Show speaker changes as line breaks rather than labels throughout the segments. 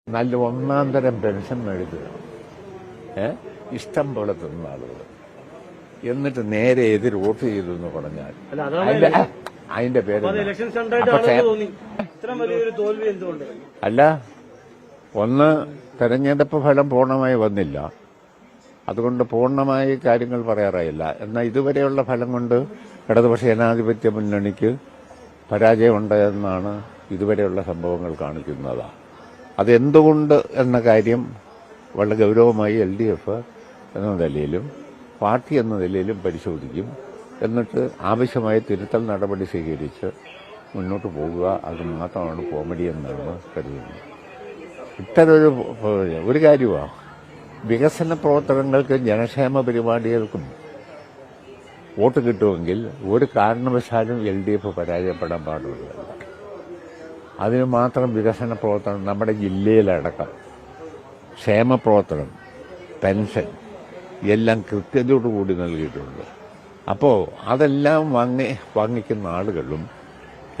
നല്ല ഒന്നാം തരം പെൻഷൻ മേടിക്കുക, ഇഷ്ടം പോലെ തിന്ന ആളുകൾ, എന്നിട്ട് നേരെ എതിർ വോട്ട് ചെയ്തു എന്ന് പറഞ്ഞാൽ അതിന്റെ പേര് അല്ല. ഒന്ന്, തെരഞ്ഞെടുപ്പ് ഫലം പൂർണ്ണമായി വന്നില്ല, അതുകൊണ്ട് പൂർണ്ണമായി കാര്യങ്ങൾ പറയാറായില്ല. എന്നാൽ ഇതുവരെയുള്ള ഫലം കൊണ്ട് ഇടതുപക്ഷ ജനാധിപത്യ മുന്നണിക്ക് പരാജയമുണ്ടെന്നാണ് ഇതുവരെയുള്ള സംഭവങ്ങൾ കാണിക്കുന്നത്. അതെന്തുകൊണ്ട് എന്ന കാര്യം വളരെ ഗൗരവമായി LDF എന്ന നിലയിലും പാർട്ടി എന്ന നിലയിലും പരിശോധിക്കും. എന്നിട്ട് ആവശ്യമായ തിരുത്തൽ നടപടി സ്വീകരിച്ച് മുന്നോട്ട് പോകുക. അത് മാത്രമാണ് കോമഡി എന്നാണ് കരുതുന്നത്. ഇത്തരൊരു ഒരു കാര്യമാണ്, വികസന പ്രവർത്തനങ്ങൾക്കും ജനക്ഷേമ പരിപാടികൾക്കും വോട്ട് കിട്ടുമെങ്കിൽ ഒരു കാരണവശാലും LDF പരാജയപ്പെടാൻ പാടുള്ളതല്ല. അതിന് മാത്രം വികസന പ്രവർത്തനം നമ്മുടെ ജില്ലയിലടക്കം ക്ഷേമ പ്രവർത്തനം, പെൻഷൻ എല്ലാം കൃത്യതയോടുകൂടി നൽകിയിട്ടുണ്ട്. അപ്പോൾ അതെല്ലാം വാങ്ങിക്കുന്ന ആളുകളും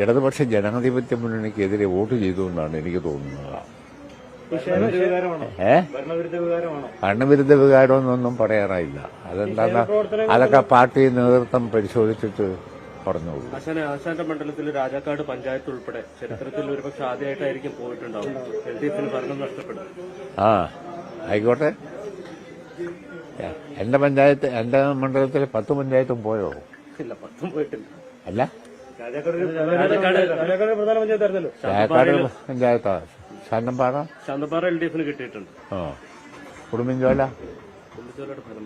ഇടതുപക്ഷ ജനാധിപത്യ മുന്നണിക്കെതിരെ വോട്ട് ചെയ്തു എന്നാണ് എനിക്ക് തോന്നുന്നത്. ഭരണവിരുദ്ധ വികാരമെന്നൊന്നും പറയാറായില്ല. അതെന്താ, അതൊക്കെ പാർട്ടി നേതൃത്വം പരിശോധിച്ചിട്ട് പറഞ്ഞോളൂ.
ആശാന്റെ മണ്ഡലത്തിൽ രാജാക്കാട് പഞ്ചായത്ത് ഉൾപ്പെടെ ചരിത്രത്തിൽ ഒരുപക്ഷെ ആദ്യമായിട്ടായിരിക്കും പോയിട്ടുണ്ടാവും. LDFന് ഭരണം നഷ്ടപ്പെടും.
ആയിക്കോട്ടെ. എന്റെ പഞ്ചായത്ത്, എന്റെ മണ്ഡലത്തിൽ 10 പഞ്ചായത്തും പോയോ?
ഇല്ല, 10 പോയിട്ടില്ല.
അല്ല,
പ്രധാന പഞ്ചായത്തായിരുന്നല്ലോ.
രാജാക്കാട് പഞ്ചായത്താ. ശാന്തമ്പാറ
LDFന് കിട്ടിയിട്ടുണ്ട്.
കുടുംബിഞ്ചോല
ഫലം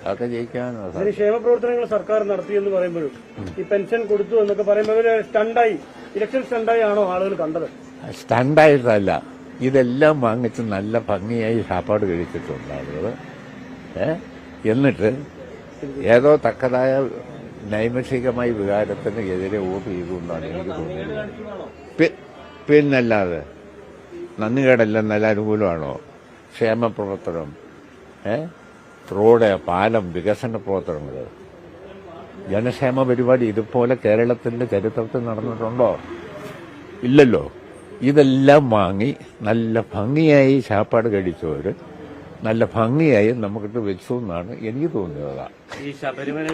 അതൊക്കെ ജയിക്കാൻ.
ക്ഷേമ പ്രവർത്തനങ്ങൾ സർക്കാർ നടത്തിയെന്ന് പറയുമ്പോഴും ഈ പെൻഷൻ കൊടുത്തു എന്നൊക്കെ പറയുമ്പോൾ സ്റ്റണ്ടായി, ഇലക്ഷൻ സ്റ്റണ്ടായി ആണോ ആളുകൾ കണ്ടത്?
സ്റ്റണ്ടായിട്ടല്ല, ഇതെല്ലാം വാങ്ങിച്ച് നല്ല ഭംഗിയായി സാപ്പാട് കഴിച്ചിട്ടുണ്ട് ആളുകൾ. എന്നിട്ട് ഏതോ തക്കതായ നൈമിഷികമായ വികാരത്തിന് എതിരെ വോട്ട് ചെയ്തുകൊണ്ടാണ് എനിക്ക് തോന്നുന്നത്. പിന്നല്ലാതെ നന്ദികേടെല്ലാം നല്ല അനുകൂലമാണോ? ക്ഷേമ പ്രവർത്തനം, റോഡ്, പാലം, വികസന പ്രവർത്തനങ്ങൾ, ജനക്ഷേമ പരിപാടി ഇതുപോലെ കേരളത്തിന്റെ ചരിത്രത്തിൽ നടന്നിട്ടുണ്ടോ? ഇല്ലല്ലോ. ഇതെല്ലാം വാങ്ങി നല്ല ഭംഗിയായി ചാപ്പാട് കഴിച്ചവർ നല്ല ഭംഗിയായി നമുക്കിട്ട് വെച്ചു എന്നാണ് എനിക്ക് തോന്നുന്നത്.
ഈ ശബരിമല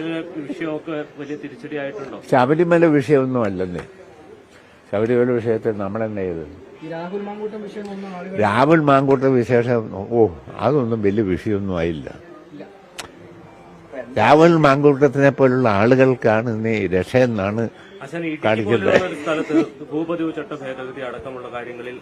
വിഷയമൊക്കെ വലിയ തിരിച്ചടിയായിട്ടുണ്ടോ?
ശബരിമല വിഷയമൊന്നും അല്ലെന്നേ. ശബരിമല വിഷയത്തിൽ നമ്മളെന്നെ ചെയ്ത് രാഹുൽ മാങ്കൂട്ടം വിശേഷം അതൊന്നും വലിയ വിഷയമൊന്നും ആയില്ല. രാഹുൽ മാങ്കൂട്ടത്തിനെ പോലുള്ള ആളുകൾക്കാണ് ഇന്ന് രക്ഷയെന്നാണ് കാണിക്കുന്നത്.
സ്ഥലത്ത് ഭൂപതിവ് ചട്ട ഭേദഗതി അടക്കമുള്ള കാര്യങ്ങളിൽ